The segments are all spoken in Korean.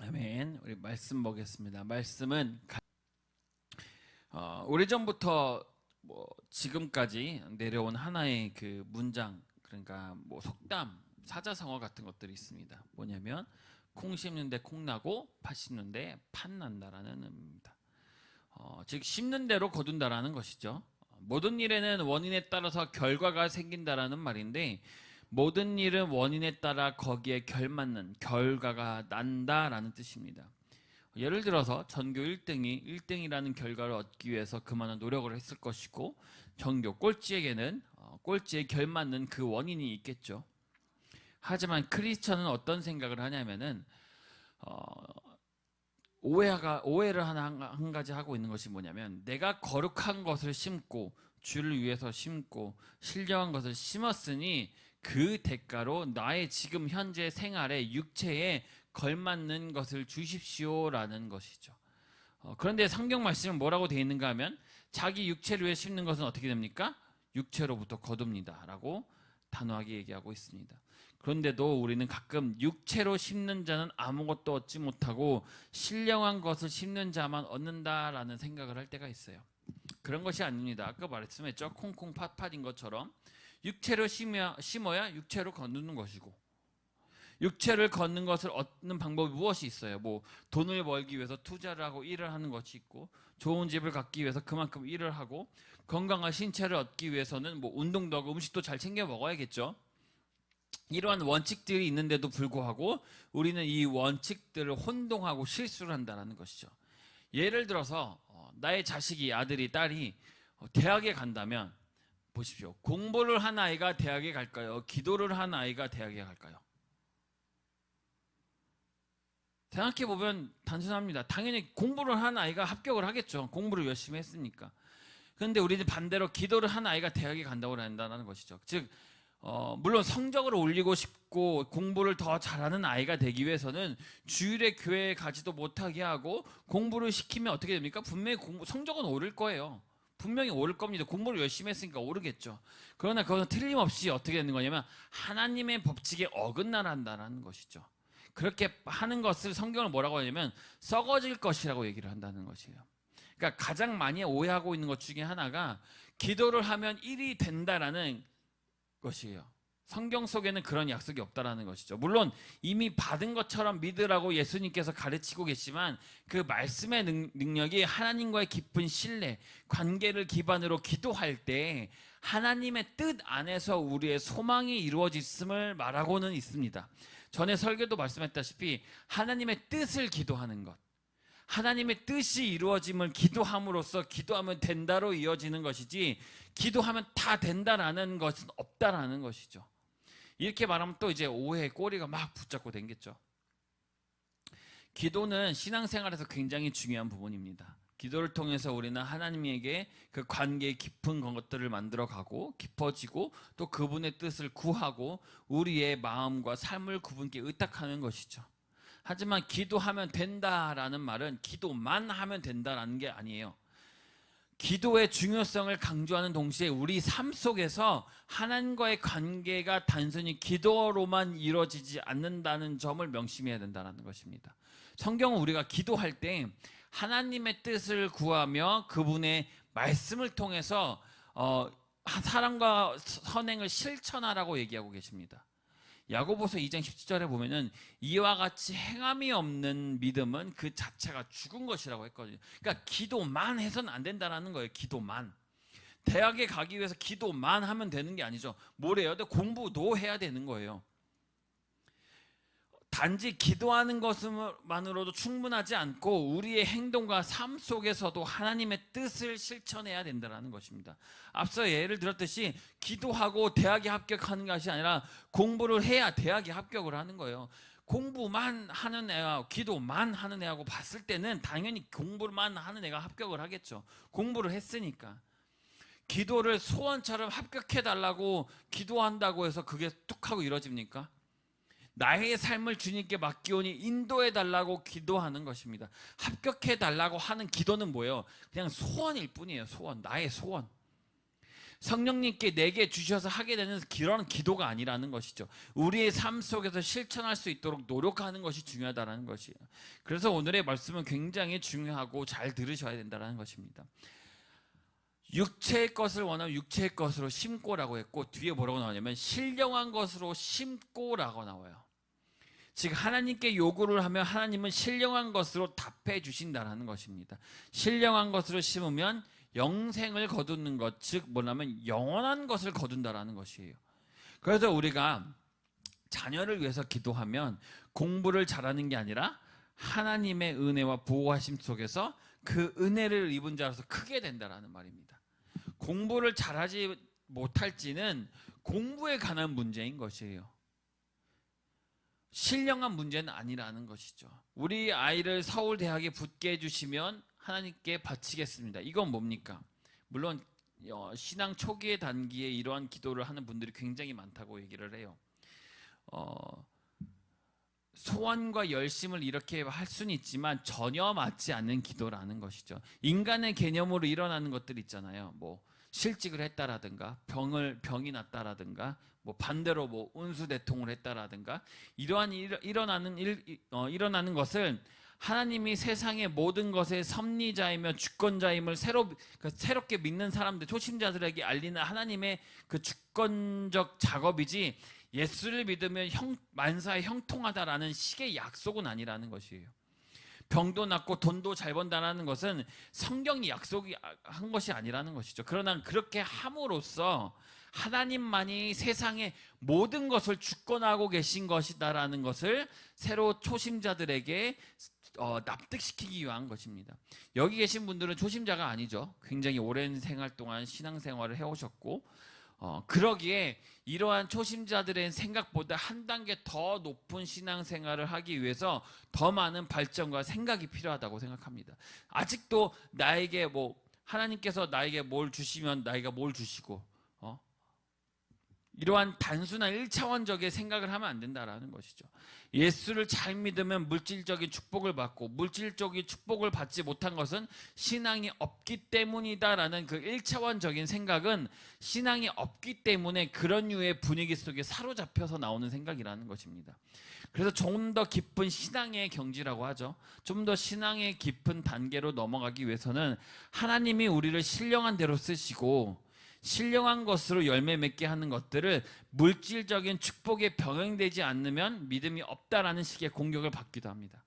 아멘. 우리 말씀 보겠습니다. 말씀은 오래전부터 지금까지 내려온 하나의 그 문장, 그러니까 속담, 사자성어 같은 것들이 있습니다. 뭐냐면 콩 심는데 콩 나고 팥 심는데 팥 난다라는 의미입니다. 즉 심는 대로 거둔다라는 것이죠. 모든 일에는 원인에 따라서 결과가 생긴다라는 말인데, 모든 일은 원인에 따라 거기에 결맞는 결과가 난다라는 뜻입니다. 예를 들어서 전교 1등이 1등이라는 결과를 얻기 위해서 그만한 노력을 했을 것이고, 전교 꼴찌에게는 꼴찌에 결맞는 그 원인이 있겠죠. 하지만 크리스천은 어떤 생각을 하냐면은 오해를 한 가지 하고 있는 것이 뭐냐면, 내가 거룩한 것을 심고 주를 위해서 심고 신령한 것을 심었으니 그 대가로 나의 지금 현재 생활에 육체에 걸맞는 것을 주십시오라는 것이죠. 그런데 성경 말씀은 뭐라고 되어 있는가 하면, 자기 육체를 위해 심는 것은 어떻게 됩니까? 육체로부터 거둡니다 라고 단호하게 얘기하고 있습니다. 그런데도 우리는 가끔 육체로 심는 자는 아무것도 얻지 못하고 신령한 것을 심는 자만 얻는다라는 생각을 할 때가 있어요. 그런 것이 아닙니다. 아까 말씀했죠. 콩콩 팥팥인 것처럼 육체로 심어야 육체로 거두는 것이고, 육체를 걷는 것을 얻는 방법이 무엇이 있어요? 돈을 벌기 위해서 투자를 하고 일을 하는 것이 있고, 좋은 집을 갖기 위해서 그만큼 일을 하고, 건강한 신체를 얻기 위해서는 운동도 하고 음식도 잘 챙겨 먹어야겠죠. 이러한 원칙들이 있는데도 불구하고 우리는 이 원칙들을 혼동하고 실수를 한다는 것이죠. 예를 들어서 나의 자식이, 아들이, 딸이 대학에 간다면, 보십시오. 공부를 한 아이가 대학에 갈까요? 기도를 한 아이가 대학에 갈까요? 생각해보면 단순합니다. 당연히 공부를 한 아이가 합격을 하겠죠. 공부를 열심히 했으니까. 그런데 우리는 반대로 기도를 한 아이가 대학에 간다고 한다는 것이죠. 즉 물론 성적을 올리고 싶고 공부를 더 잘하는 아이가 되기 위해서는 주일에 교회에 가지도 못하게 하고 공부를 시키면 어떻게 됩니까? 분명히 성적은 오를 거예요. 분명히 오를 겁니다. 공부를 열심히 했으니까 오르겠죠. 그러나 그것은 틀림없이 어떻게 되는 거냐면 하나님의 법칙에 어긋나란다는 것이죠. 그렇게 하는 것을 성경을 뭐라고 하냐면 썩어질 것이라고 얘기를 한다는 것이에요. 그러니까 가장 많이 오해하고 있는 것 중에 하나가 기도를 하면 일이 된다라는 것이에요. 성경 속에는 그런 약속이 없다라는 것이죠. 물론 이미 받은 것처럼 믿으라고 예수님께서 가르치고 계시지만, 그 말씀의 능력이 하나님과의 깊은 신뢰, 관계를 기반으로 기도할 때 하나님의 뜻 안에서 우리의 소망이 이루어졌음을 말하고는 있습니다. 전에 설교도 말씀했다시피 하나님의 뜻을 기도하는 것, 하나님의 뜻이 이루어짐을 기도함으로써 기도하면 된다로 이어지는 것이지, 기도하면 다 된다라는 것은 없다라는 것이죠. 이렇게 말하면 또 이제 오해의 꼬리가 막 붙잡고 댕겼죠. 기도는 신앙생활에서 굉장히 중요한 부분입니다. 기도를 통해서 우리는 하나님에게 그 관계의 깊은 것들을 만들어가고 깊어지고, 또 그분의 뜻을 구하고 우리의 마음과 삶을 그분께 의탁하는 것이죠. 하지만 기도하면 된다라는 말은 기도만 하면 된다라는 게 아니에요. 기도의 중요성을 강조하는 동시에 우리 삶 속에서 하나님과의 관계가 단순히 기도로만 이루어지지 않는다는 점을 명심해야 된다는 것입니다. 성경은 우리가 기도할 때 하나님의 뜻을 구하며 그분의 말씀을 통해서 사랑과 선행을 실천하라고 얘기하고 계십니다. 야고보서 2장 17절에 보면은 이와 같이 행함이 없는 믿음은 그 자체가 죽은 것이라고 했거든요. 그러니까 기도만 해서는 안 된다는 거예요. 기도만. 대학에 가기 위해서 기도만 하면 되는 게 아니죠. 뭘 해야 돼? 공부도 해야 되는 거예요. 단지 기도하는 것만으로도 충분하지 않고 우리의 행동과 삶 속에서도 하나님의 뜻을 실천해야 된다는 것입니다. 앞서 예를 들었듯이 기도하고 대학에 합격하는 것이 아니라 공부를 해야 대학에 합격을 하는 거예요. 공부만 하는 애와 기도만 하는 애하고 봤을 때는 당연히 공부만 하는 애가 합격을 하겠죠. 공부를 했으니까. 기도를 소원처럼 합격해달라고 기도한다고 해서 그게 뚝 하고 이루어집니까? 나의 삶을 주님께 맡기오니 인도해달라고 기도하는 것입니다. 합격해달라고 하는 기도는 뭐예요? 그냥 소원일 뿐이에요. 소원, 나의 소원. 성령님께 내게 주셔서 하게 되는 그런 기도가 아니라는 것이죠. 우리의 삶 속에서 실천할 수 있도록 노력하는 것이 중요하다는 것이에요. 그래서 오늘의 말씀은 굉장히 중요하고 잘 들으셔야 된다는 것입니다. 육체의 것을 원하면 육체의 것으로 심고라고 했고, 뒤에 뭐라고 나오냐면 신령한 것으로 심고라고 나와요. 즉 하나님께 요구를 하면 하나님은 신령한 것으로 답해 주신다는 것입니다. 신령한 것으로 심으면 영생을 거두는 것, 즉 뭐냐면 영원한 것을 거둔다라는 것이에요. 그래서 우리가 자녀를 위해서 기도하면 공부를 잘하는 게 아니라 하나님의 은혜와 보호하심 속에서 그 은혜를 입은 자로서 크게 된다라는 말입니다. 공부를 잘하지 못할지는 공부에 관한 문제인 것이에요. 신령한 문제는 아니라는 것이죠. 우리 아이를 서울대학에 붙게 해주시면 하나님께 바치겠습니다. 이건 뭡니까? 물론 신앙 초기의 단계에 이러한 기도를 하는 분들이 굉장히 많다고 얘기를 해요. 소원과 열심을 이렇게 할 수는 있지만 전혀 맞지 않는 기도라는 것이죠. 인간의 개념으로 일어나는 것들 있잖아요. 뭐 실직을 했다라든가 병이 났다라든가 뭐 반대로 뭐 운수대통을 했다라든가 이러한 일어나는 것을 하나님이 세상의 모든 것의 섭리자이며 주권자임을 새롭게 믿는 사람들, 초심자들에게 알리는 하나님의 그 주권적 작업이지, 예수를 믿으면 만사에 형통하다라는 식의 약속은 아니라는 것이에요. 병도 낫고 돈도 잘 번다라는 것은 성경이 약속한 것이 아니라는 것이죠. 그러나 그렇게 함으로써 하나님만이 세상의 모든 것을 주권하고 계신 것이다라는 것을 새로 초심자들에게 납득시키기 위한 것입니다. 여기 계신 분들은 초심자가 아니죠. 굉장히 오랜 생활 동안 신앙생활을 해오셨고, 그러기에 이러한 초심자들의 생각보다 한 단계 더 높은 신앙생활을 하기 위해서 더 많은 발전과 생각이 필요하다고 생각합니다. 아직도 나에게 하나님께서 나에게 뭘 주시면 나에게 뭘 주시고, 이러한 단순한 1차원적인 생각을 하면 안 된다라는 것이죠. 예수를 잘 믿으면 물질적인 축복을 받고, 물질적인 축복을 받지 못한 것은 신앙이 없기 때문이다라는 그 1차원적인 생각은 신앙이 없기 때문에 그런 류의 분위기 속에 사로잡혀서 나오는 생각이라는 것입니다. 그래서 좀 더 깊은 신앙의 경지라고 하죠. 좀 더 신앙의 깊은 단계로 넘어가기 위해서는 하나님이 우리를 신령한 대로 쓰시고, 신령한 것으로 열매 맺게 하는 것들을 물질적인 축복에 병행되지 않으면 믿음이 없다라는 식의 공격을 받기도 합니다.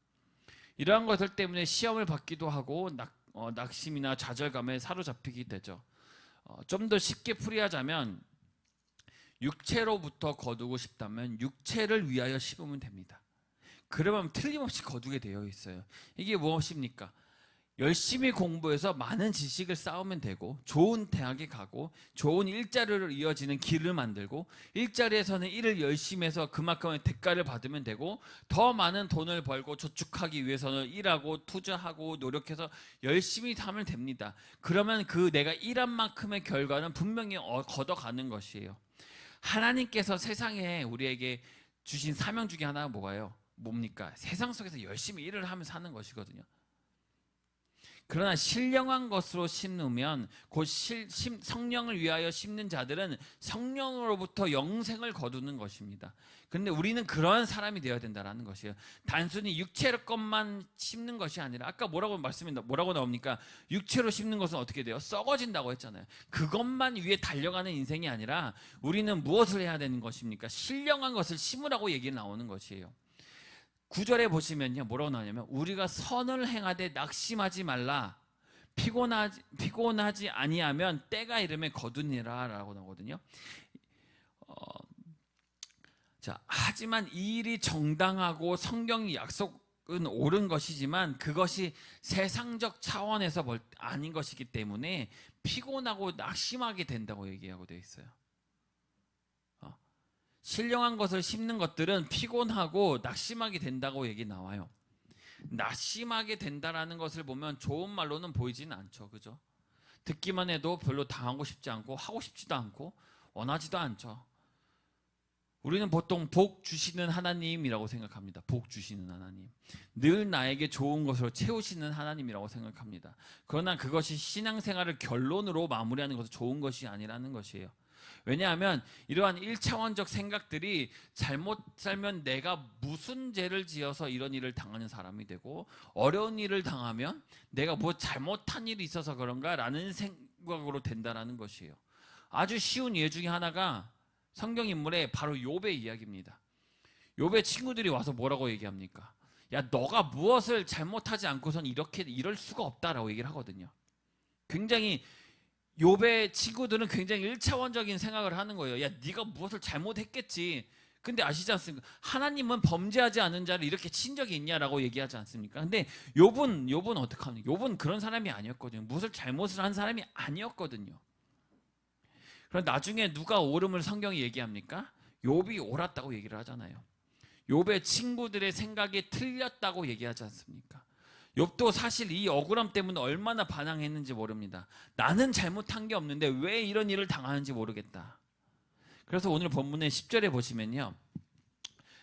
이러한 것들 때문에 시험을 받기도 하고 낙심이나 좌절감에 사로잡히게 되죠. 좀 더 쉽게 풀이하자면, 육체로부터 거두고 싶다면 육체를 위하여 심으면 됩니다. 그러면 틀림없이 거두게 되어 있어요. 이게 무엇입니까? 열심히 공부해서 많은 지식을 쌓으면 되고, 좋은 대학에 가고, 좋은 일자리로 이어지는 길을 만들고, 일자리에서는 일을 열심히 해서 그만큼의 대가를 받으면 되고, 더 많은 돈을 벌고 저축하기 위해서는 일하고 투자하고 노력해서 열심히 하면 됩니다. 그러면 그 내가 일한 만큼의 결과는 분명히 걷어가는 것이에요. 하나님께서 세상에 우리에게 주신 사명 중에 하나가 뭡니까? 세상 속에서 열심히 일을 하면서 사는 것이거든요. 그러나 신령한 것으로 심으면 곧 성령을 위하여 심는 자들은 성령으로부터 영생을 거두는 것입니다. 그런데 우리는 그러한 사람이 되어야 된다는 것이에요. 단순히 육체로 것만 심는 것이 아니라, 아까 뭐라고 나옵니까? 육체로 심는 것은 어떻게 돼요? 썩어진다고 했잖아요. 그것만 위에 달려가는 인생이 아니라 우리는 무엇을 해야 되는 것입니까? 신령한 것을 심으라고 얘기 나오는 것이에요. 9절에 보시면요, 뭐라고 나오냐면, 우리가 선을 행하되 낙심하지 말라, 피곤하지 아니하면 때가 이르면 거두니라 라고 나오거든요. 하지만 이 일이 정당하고 성경의 약속은 옳은 것이지만 그것이 세상적 차원에서 아닌 것이기 때문에 피곤하고 낙심하게 된다고 얘기하고 되어 있어요. 신령한 것을 심는 것들은 피곤하고 낙심하게 된다고 얘기 나와요. 낙심하게 된다라는 것을 보면 좋은 말로는 보이지는 않죠. 그죠? 듣기만 해도 별로 당하고 싶지 않고 하고 싶지도 않고 원하지도 않죠. 우리는 보통 복 주시는 하나님이라고 생각합니다. 복 주시는 하나님. 늘 나에게 좋은 것으로 채우시는 하나님이라고 생각합니다. 그러나 그것이 신앙생활을 결론으로 마무리하는 것은 좋은 것이 아니라는 것이에요. 왜냐하면 이러한 1차원적 생각들이 잘못 살면 내가 무슨 죄를 지어서 이런 일을 당하는 사람이 되고, 어려운 일을 당하면 내가 뭐 잘못한 일이 있어서 그런가 라는 생각으로 된다는 것이에요. 아주 쉬운 예 중에 하나가 성경 인물의 바로 욥의 이야기입니다. 욥의 친구들이 와서 뭐라고 얘기합니까? 야, 너가 무엇을 잘못하지 않고선 이럴 수가 없다라고 얘기를 하거든요. 굉장히 욥의 친구들은 굉장히 1차원적인 생각을 하는 거예요. 야, 네가 무엇을 잘못했겠지. 근데 아시지 않습니까? 하나님은 범죄하지 않은 자를 이렇게 친 적이 있냐라고 얘기하지 않습니까? 근데 욥은 어떻게 합니까? 욥은 그런 사람이 아니었거든요. 무엇을 잘못을 한 사람이 아니었거든요. 그럼 나중에 누가 옳음을 성경이 얘기합니까? 욥이 옳았다고 얘기를 하잖아요. 욥의 친구들의 생각이 틀렸다고 얘기하지 않습니까? 욥도 사실 이 억울함 때문에 얼마나 반항했는지 모릅니다. 나는 잘못한 게 없는데 왜 이런 일을 당하는지 모르겠다. 그래서 오늘 본문의 10절에 보시면요,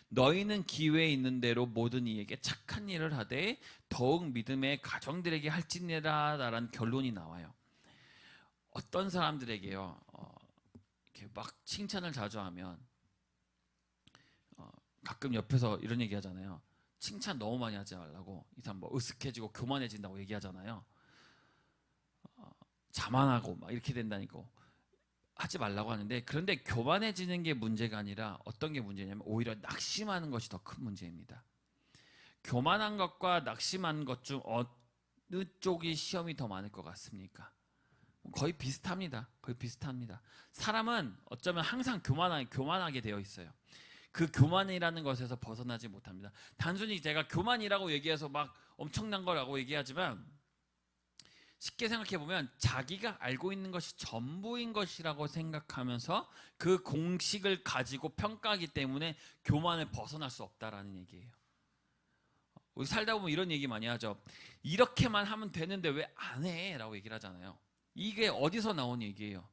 너희는 기회에 있는 대로 모든 이에게 착한 일을 하되 더욱 믿음의 가정들에게 할지니라 라는 결론이 나와요. 어떤 사람들에게요, 이렇게 막 칭찬을 자주 하면 가끔 옆에서 이런 얘기 하잖아요. 칭찬 너무 많이 하지 말라고. 이 사람 뭐 으슥해지고 교만해진다고 얘기하잖아요. 자만하고 막 이렇게 된다니까 하지 말라고 하는데, 그런데 교만해지는 게 문제가 아니라 어떤 게 문제냐면 오히려 낙심하는 것이 더 큰 문제입니다. 교만한 것과 낙심한 것 중 어느 쪽이 시험이 더 많을 것 같습니까? 거의 비슷합니다. 거의 비슷합니다. 사람은 어쩌면 항상 교만하게 되어 있어요. 그 교만이라는 것에서 벗어나지 못합니다. 단순히 제가 교만이라고 얘기해서 막 엄청난 거라고 얘기하지만, 쉽게 생각해 보면 자기가 알고 있는 것이 전부인 것이라고 생각하면서 그 공식을 가지고 평가하기 때문에 교만을 벗어날 수 없다라는 얘기예요. 우리 살다 보면 이런 얘기 많이 하죠. 이렇게만 하면 되는데 왜 안 해? 라고 얘기를 하잖아요. 이게 어디서 나온 얘기예요?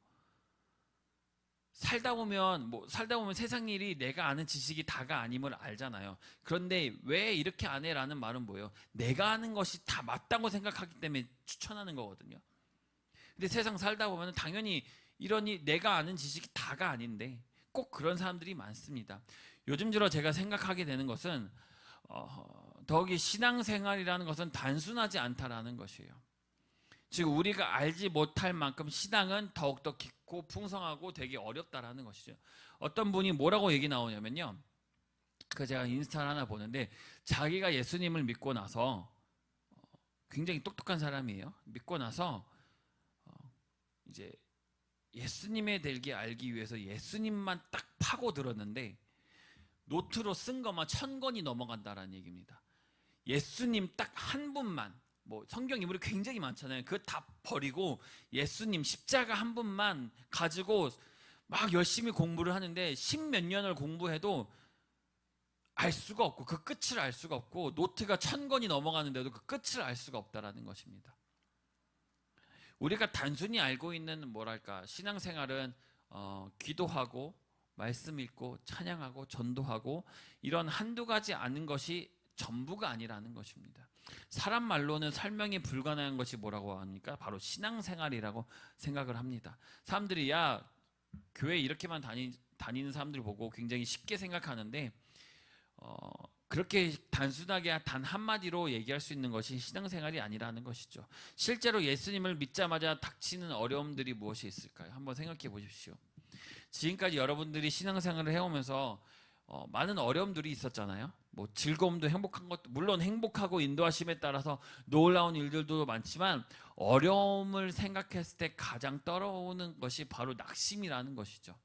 살다 보면 세상 일이 내가 아는 지식이 다가 아님을 알잖아요. 그런데 왜 이렇게 안 해라는 말은 뭐예요? 내가 아는 것이 다 맞다고 생각하기 때문에 추천하는 거거든요. 근데 세상 살다 보면 당연히 이러니 내가 아는 지식이 다가 아닌데 꼭 그런 사람들이 많습니다. 요즘 들어 제가 생각하게 되는 것은 더욱이 신앙생활이라는 것은 단순하지 않다라는 것이에요. 즉 우리가 알지 못할 만큼 신앙은 더욱더 깊고 풍성하고 되게 어렵다라는 것이죠. 어떤 분이 뭐라고 얘기 나오냐면요, 제가 인스타를 하나 보는데 자기가 예수님을 믿고 나서, 굉장히 똑똑한 사람이에요. 믿고 나서 이제 예수님에 대해 알기 위해서 예수님만 딱 파고들었는데 노트로 쓴 것만 1000권이 넘어간다라는 얘기입니다. 예수님 딱 한 분만, 뭐 성경 인물이 굉장히 많잖아요. 그거 다 버리고 예수님 십자가 한 분만 가지고 막 열심히 공부를 하는데 10몇 년을 공부해도 알 수가 없고 그 끝을 알 수가 없고, 노트가 1000권이 넘어가는데도 그 끝을 알 수가 없다라는 것입니다. 우리가 단순히 알고 있는 신앙생활은 기도하고 말씀 읽고 찬양하고 전도하고 이런 한두 가지 아는 것이 전부가 아니라는 것입니다. 사람 말로는 설명이 불가능한 것이 뭐라고 합니까? 바로 신앙생활이라고 생각을 합니다. 사람들이 야, 교회 이렇게만 다니는 사람들 보고 굉장히 쉽게 생각하는데 그렇게 단순하게 단 한마디로 얘기할 수 있는 것이 신앙생활이 아니라는 것이죠. 실제로 예수님을 믿자마자 닥치는 어려움들이 무엇이 있을까요? 한번 생각해 보십시오. 지금까지 여러분들이 신앙생활을 해오면서 많은 어려움들이 있었잖아요. 뭐 즐거움도 행복한 것도 물론 행복하고 인도하심에 따라서 놀라운 일들도 많지만, 어려움을 생각했을 때 가장 떠오르는 것이 바로 낙심이라는 것이죠.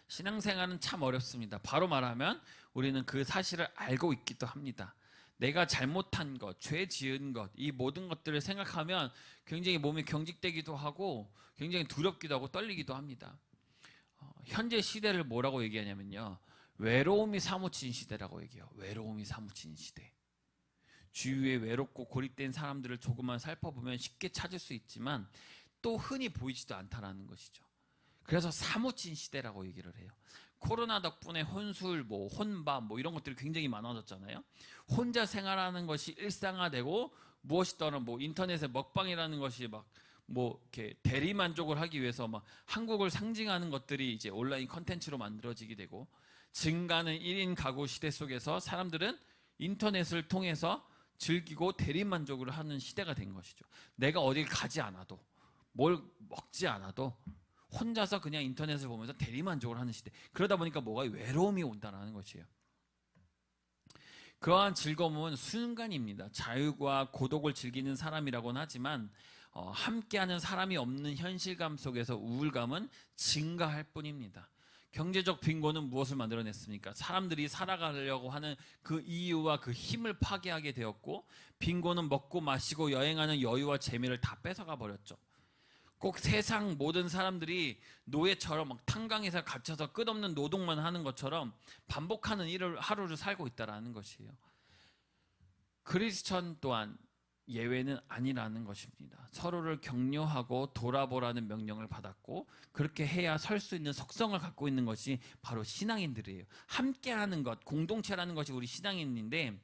신앙생활은 참 어렵습니다. 바로 말하면 우리는 그 사실을 알고 있기도 합니다. 내가 잘못한 것, 죄 지은 것, 이 모든 것들을 생각하면 굉장히 몸이 경직되기도 하고 굉장히 두렵기도 하고 떨리기도 합니다. 현재 시대를 뭐라고 얘기하냐면요, 외로움이 사무친 시대라고 얘기해요. 외로움이 사무친 시대. 주위에 외롭고 고립된 사람들을 조금만 살펴보면 쉽게 찾을 수 있지만 또 흔히 보이지도 않다라는 것이죠. 그래서 사무친 시대라고 얘기를 해요. 코로나 덕분에 혼술, 뭐 혼밥, 뭐 이런 것들이 굉장히 많아졌잖아요. 혼자 생활하는 것이 일상화되고 무엇이 떠나 뭐 인터넷에 먹방이라는 것이 막 뭐 이렇게 대리 만족을 하기 위해서 막 한국을 상징하는 것들이 이제 온라인 컨텐츠로 만들어지게 되고 증가하는 1인 가구 시대 속에서 사람들은 인터넷을 통해서 즐기고 대리 만족을 하는 시대가 된 것이죠. 내가 어딜 가지 않아도 뭘 먹지 않아도 혼자서 그냥 인터넷을 보면서 대리 만족을 하는 시대. 그러다 보니까 뭐가 외로움이 온다는 것이에요. 그러한 즐거움은 순간입니다. 자유와 고독을 즐기는 사람이라고는 하지만 함께하는 사람이 없는 현실감 속에서 우울감은 증가할 뿐입니다. 경제적 빈곤은 무엇을 만들어냈습니까? 사람들이 살아가려고 하는 그 이유와 그 힘을 파괴하게 되었고, 빈곤은 먹고 마시고 여행하는 여유와 재미를 다 뺏어가 버렸죠. 꼭 세상 모든 사람들이 노예처럼 막 탄광에서 갇혀서 끝없는 노동만 하는 것처럼 반복하는 하루를 살고 있다는 것이에요. 크리스천 또한 예외는 아니라는 것입니다. 서로를 격려하고 돌아보라는 명령을 받았고 그렇게 해야 설 수 있는 속성을 갖고 있는 것이 바로 신앙인들이에요. 함께하는 것, 공동체라는 것이 우리 신앙인인데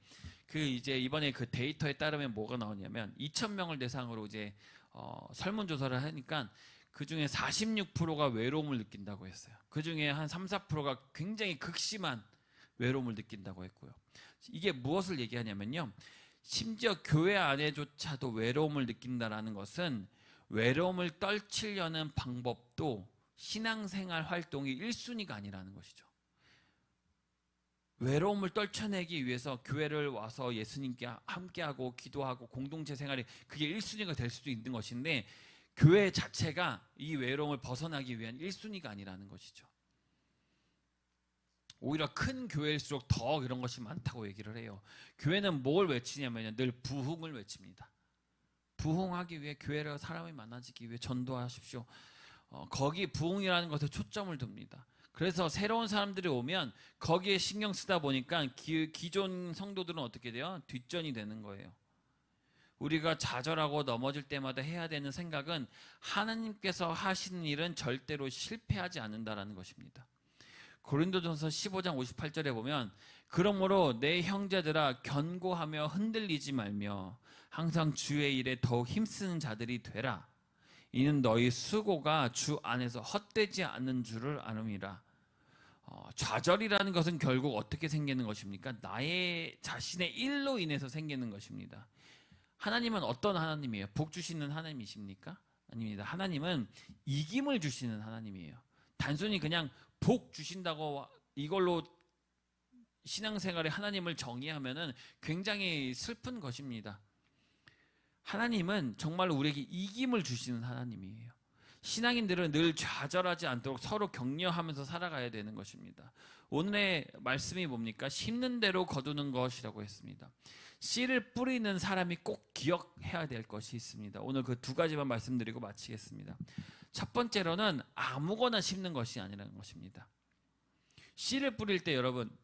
그 이제 이번에 그 데이터에 따르면 뭐가 나오냐면 2,000명을 대상으로 이제 설문조사를 하니까 그 중에 46%가 외로움을 느낀다고 했어요. 그 중에 한 3, 4%가 굉장히 극심한 외로움을 느낀다고 했고요. 이게 무엇을 얘기하냐면요. 심지어 교회 안에조차도 외로움을 느낀다라는 것은 외로움을 떨치려는 방법도 신앙생활 활동이 1순위가 아니라는 것이죠. 외로움을 떨쳐내기 위해서 교회를 와서 예수님께 함께하고 기도하고 공동체 생활이 그게 1순위가 될 수도 있는 것인데 교회 자체가 이 외로움을 벗어나기 위한 1순위가 아니라는 것이죠. 오히려 큰 교회일수록 더 그런 것이 많다고 얘기를 해요. 교회는 뭘 외치냐면 늘 부흥을 외칩니다. 부흥하기 위해 교회를 사람이 많아지기 위해 전도하십시오. 거기 부흥이라는 것에 초점을 둡니다. 그래서 새로운 사람들이 오면 거기에 신경 쓰다 보니까 기존 성도들은 어떻게 돼요? 뒷전이 되는 거예요. 우리가 좌절하고 넘어질 때마다 해야 되는 생각은 하나님께서 하시는 일은 절대로 실패하지 않는다라는 것입니다. 고린도전서 15장 58절에 보면 그러므로 내 형제들아 견고하며 흔들리지 말며 항상 주의 일에 더욱 힘쓰는 자들이 되라. 이는 너희 수고가 주 안에서 헛되지 않는 줄을 아느니라. 좌절이라는 것은 결국 어떻게 생기는 것입니까? 나의 자신의 일로 인해서 생기는 것입니다. 하나님은 어떤 하나님이에요? 복 주시는 하나님이십니까? 아닙니다. 하나님은 이김을 주시는 하나님이에요. 단순히 그냥 복 주신다고 이걸로 신앙생활에 하나님을 정의하면은 굉장히 슬픈 것입니다. 하나님은 정말 우리에게 이김을 주시는 하나님이에요. 신앙인들은 늘 좌절하지 않도록 서로 격려하면서 살아가야 되는 것입니다. 오늘의 말씀이 뭡니까? 심는 대로 거두는 것이라고 했습니다. 씨를 뿌리는 사람이 꼭 기억해야 될 것이 있습니다. 오늘 그 두 가지만 말씀드리고 마치겠습니다. 첫 번째로는 아무거나 심는 것이 아니라는 것입니다. 씨를 뿌릴 때 여러분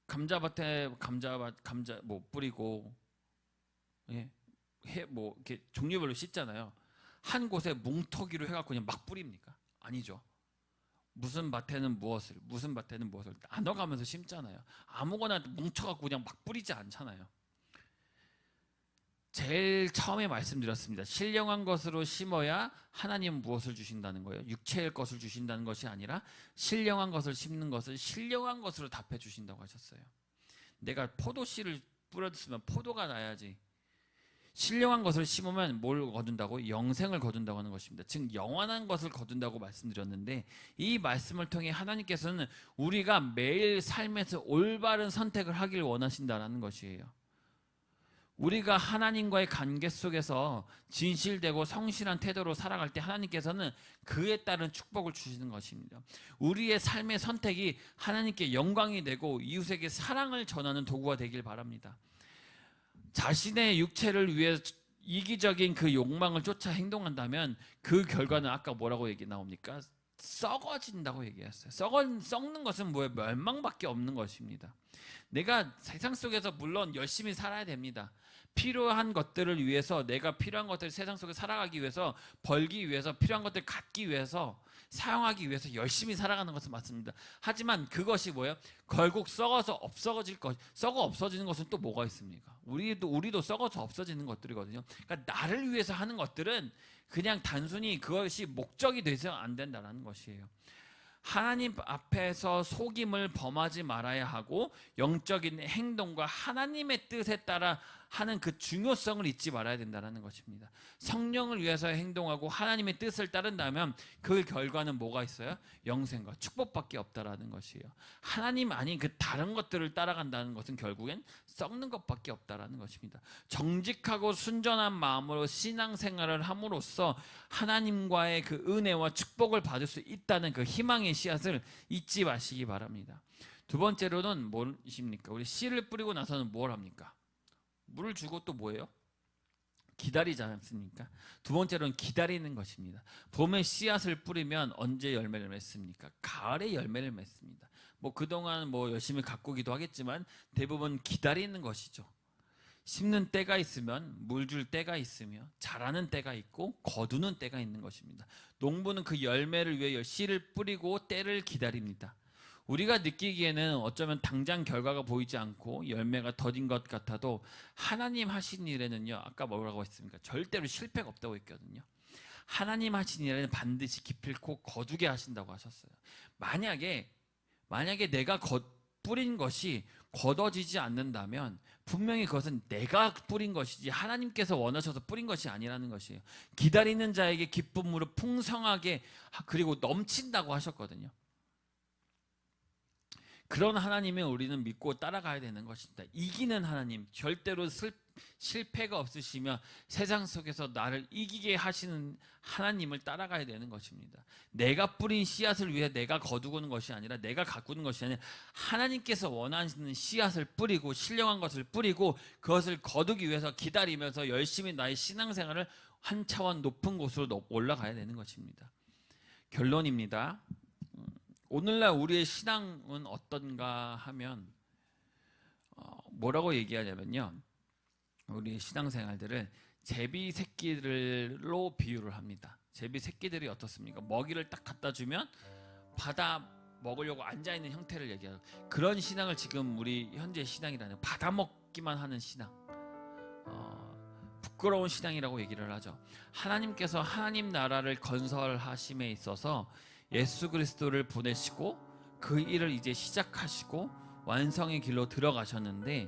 감자밭에 감자 뭐 뿌리고 뭐 이렇게 종류별로 씻잖아요. 한 곳에 뭉터기로 해갖고 그냥 막 뿌립니까? 아니죠. 무슨 밭에는 무엇을, 무슨 밭에는 무엇을 나눠가면서 심잖아요. 아무거나 뭉쳐갖고 그냥 막 뿌리지 않잖아요. 제일 처음에 말씀드렸습니다. 신령한 것으로 심어야 하나님은 무엇을 주신다는 거예요? 육체의 것을 주신다는 것이 아니라 신령한 것을 심는 것을 신령한 것으로 답해 주신다고 하셨어요. 내가 포도씨를 뿌렸으면 포도가 나야지. 신령한 것을 심으면 뭘 거둔다고? 영생을 거둔다고 하는 것입니다. 즉 영원한 것을 거둔다고 말씀드렸는데 이 말씀을 통해 하나님께서는 우리가 매일 삶에서 올바른 선택을 하길 원하신다는 것이에요. 우리가 하나님과의 관계 속에서 진실되고 성실한 태도로 살아갈 때 하나님께서는 그에 따른 축복을 주시는 것입니다. 우리의 삶의 선택이 하나님께 영광이 되고 이웃에게 사랑을 전하는 도구가 되길 바랍니다. 자신의 육체를 위해 이기적인 그 욕망을 쫓아 행동한다면 그 결과는 아까 뭐라고 얘기 나옵니까? 썩어진다고 얘기했어요. 썩는 것은 뭐예요? 멸망밖에 없는 것입니다. 내가 세상 속에서 물론 열심히 살아야 됩니다. 필요한 것들을 위해서, 내가 필요한 것들을 세상 속에 살아가기 위해서, 벌기 위해서, 필요한 것들을 갖기 위해서, 사용하기 위해서 열심히 살아가는 것은 맞습니다. 하지만 그것이 뭐예요? 결국 썩어서 썩어 없어지는 것은 또 뭐가 있습니까? 우리도 썩어서 없어지는 것들이거든요. 그러니까 나를 위해서 하는 것들은 그냥 단순히 그것이 목적이 돼서 안 된다는 것이에요. 하나님 앞에서 속임을 범하지 말아야 하고, 영적인 행동과 하나님의 뜻에 따라 하는 그 중요성을 잊지 말아야 된다는 것입니다. 성령을 위해서 행동하고 하나님의 뜻을 따른다면 그 결과는 뭐가 있어요? 영생과 축복밖에 없다라는 것이에요. 하나님 아닌 그 다른 것들을 따라간다는 것은 결국엔 썩는 것밖에 없다라는 것입니다. 정직하고 순전한 마음으로 신앙생활을 함으로써 하나님과의 그 은혜와 축복을 받을 수 있다는 그 희망의 씨앗을 잊지 마시기 바랍니다. 두 번째로는 무엇입니까? 우리 씨를 뿌리고 나서는 뭘 합니까? 물을 주고 또 뭐예요? 기다리지 않습니까? 두 번째로는 기다리는 것입니다. 봄에 씨앗을 뿌리면 언제 열매를 맺습니까? 가을에 열매를 맺습니다. 그동안 열심히 가꾸기도 하겠지만 대부분 기다리는 것이죠. 심는 때가 있으면 물 줄 때가 있으며, 자라는 때가 있고 거두는 때가 있는 것입니다. 농부는 그 열매를 위해 씨를 뿌리고 때를 기다립니다. 우리가 느끼기에는 어쩌면 당장 결과가 보이지 않고 열매가 더딘 것 같아도 하나님 하신 일에는요, 아까 뭐라고 했습니까? 절대로 실패가 없다고 했거든요. 하나님 하신 일에는 반드시 기필코 거두게 하신다고 하셨어요. 만약에 내가 뿌린 것이 거둬지지 않는다면 분명히 그것은 내가 뿌린 것이지 하나님께서 원하셔서 뿌린 것이 아니라는 것이에요. 기다리는 자에게 기쁨으로 풍성하게 그리고 넘친다고 하셨거든요. 그런 하나님을 우리는 믿고 따라가야 되는 것입니다. 이기는 하나님, 절대로 실패가 없으시며 세상 속에서 나를 이기게 하시는 하나님을 따라가야 되는 것입니다. 내가 뿌린 씨앗을 위해 내가 거두는 것이 아니라, 내가 가꾸는 것이 아니라 하나님께서 원하시는 씨앗을 뿌리고 신령한 것을 뿌리고 그것을 거두기 위해서 기다리면서 열심히 나의 신앙생활을 한 차원 높은 곳으로 올라가야 되는 것입니다. 결론입니다. 오늘날 우리의 신앙은 어떤가 하면 뭐라고 얘기하냐면요, 우리의 신앙생활들은 제비 새끼들로 비유를 합니다. 제비 새끼들이 어떻습니까? 먹이를 딱 갖다 주면 받아 먹으려고 앉아있는 형태를 얘기하죠. 그런 신앙을 지금 우리 현재 신앙이라는, 받아 먹기만 하는 신앙, 부끄러운 신앙이라고 얘기를 하죠. 하나님께서 하나님 나라를 건설하심에 있어서 예수 그리스도를 보내시고 그 일을 이제 시작하시고 완성의 길로 들어가셨는데,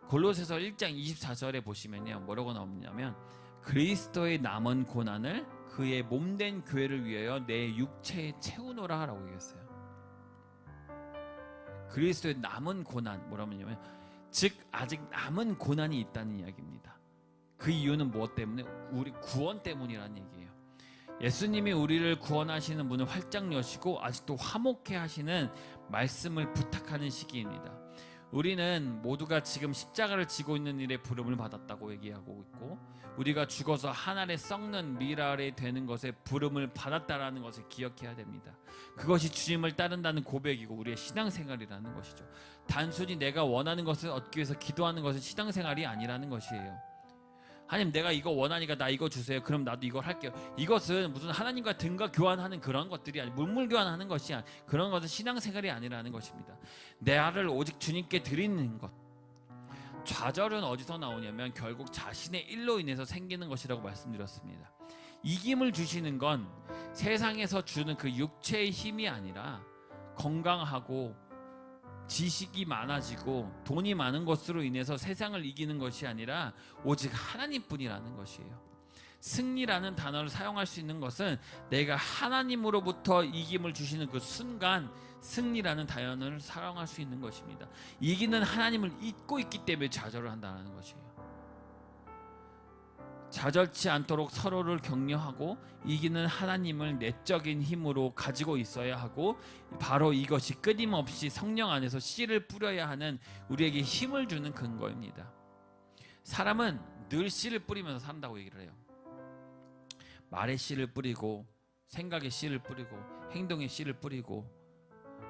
골로새서 1장 24절에 보시면요, 뭐라고 나오냐면 그리스도의 남은 고난을 그의 몸된 교회를 위하여 내 육체에 채우노라 하라고 얘기했어요. 그리스도의 남은 고난, 뭐라고 하냐면 즉 아직 남은 고난이 있다는 이야기입니다. 그 이유는 무엇 때문에? 우리 구원 때문이라는 얘기예요. 예수님이 우리를 구원하시는 문을 활짝 여시고 아직도 화목해 하시는 말씀을 부탁하는 시기입니다. 우리는 모두가 지금 십자가를 지고 있는 일에 부름을 받았다고 얘기하고 있고, 우리가 죽어서 하늘에 썩는 미랄이 되는 것에 부름을 받았다라는 것을 기억해야 됩니다. 그것이 주님을 따른다는 고백이고 우리의 신앙생활이라는 것이죠. 단순히 내가 원하는 것을 얻기 위해서 기도하는 것은 신앙생활이 아니라는 것이에요. 하나님, 내가 이거 원하니까 나 이거 주세요. 그럼 나도 이걸 할게요. 이것은 무슨 하나님과 등과 교환하는 그런 것들이 아니고, 물물 교환하는 것이 아니고, 그런 것은 신앙생활이 아니라는 것입니다. 내 알을 오직 주님께 드리는 것. 좌절은 어디서 나오냐면 결국 자신의 일로 인해서 생기는 것이라고 말씀드렸습니다. 이김을 주시는 건 세상에서 주는 그 육체의 힘이 아니라, 건강하고 지식이 많아지고 돈이 많은 것으로 인해서 세상을 이기는 것이 아니라 오직 하나님뿐이라는 것이에요. 승리라는 단어를 사용할 수 있는 것은 내가 하나님으로부터 이김을 주시는 그 순간 승리라는 단어를 사용할 수 있는 것입니다. 이기는 하나님을 잊고 있기 때문에 좌절을 한다는 것이에요. 좌절치 않도록 서로를 격려하고 이기는 하나님을 내적인 힘으로 가지고 있어야 하고, 바로 이것이 끊임없이 성령 안에서 씨를 뿌려야 하는 우리에게 힘을 주는 근거입니다. 사람은 늘 씨를 뿌리면서 산다고 얘기를 해요. 말에 씨를 뿌리고 생각의 씨를 뿌리고 행동의 씨를 뿌리고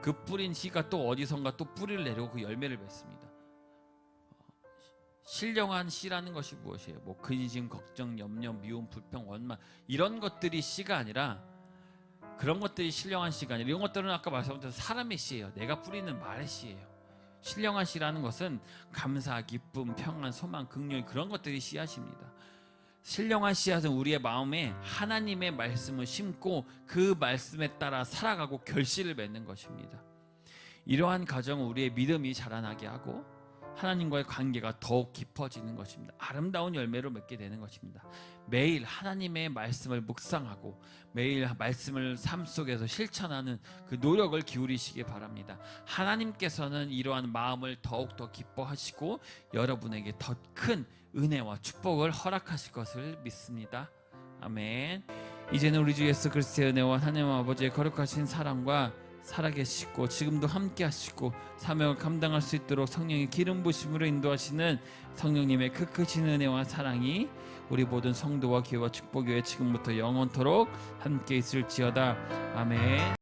그 뿌린 씨가 또 어디선가 또 뿌리를 내리고 그 열매를 맺습니다. 신령한 씨라는 것이 무엇이에요? 뭐 근심, 걱정, 염려, 미움, 불평, 원망 이런 것들이 씨가 아니라 그런 것들이 신령한 씨가 아니라 이런 것들은 아까 말씀드린 사람의 씨예요. 내가 뿌리는 말의 씨예요. 신령한 씨라는 것은 감사, 기쁨, 평안, 소망, 긍휼 그런 것들이 씨앗입니다. 신령한 씨앗은 우리의 마음에 하나님의 말씀을 심고 그 말씀에 따라 살아가고 결실을 맺는 것입니다. 이러한 과정은 우리의 믿음이 자라나게 하고 하나님과의 관계가 더욱 깊어지는 것입니다. 아름다운 열매를 맺게 되는 것입니다. 매일 하나님의 말씀을 묵상하고 매일 말씀을 삶 속에서 실천하는 그 노력을 기울이시기 바랍니다. 하나님께서는 이러한 마음을 더욱더 기뻐하시고 여러분에게 더 큰 은혜와 축복을 허락하실 것을 믿습니다. 아멘. 이제는 우리 주 예수 그리스도의 은혜와 하나님 아버지의 거룩하신 사랑과 살아계시고 지금도 함께 하시고 사명을 감당할 수 있도록 성령의 기름 부심으로 인도하시는 성령님의 그 크신 은혜와 사랑이 우리 모든 성도와 교회와 축복교회 지금부터 영원토록 함께 있을지어다. 아멘.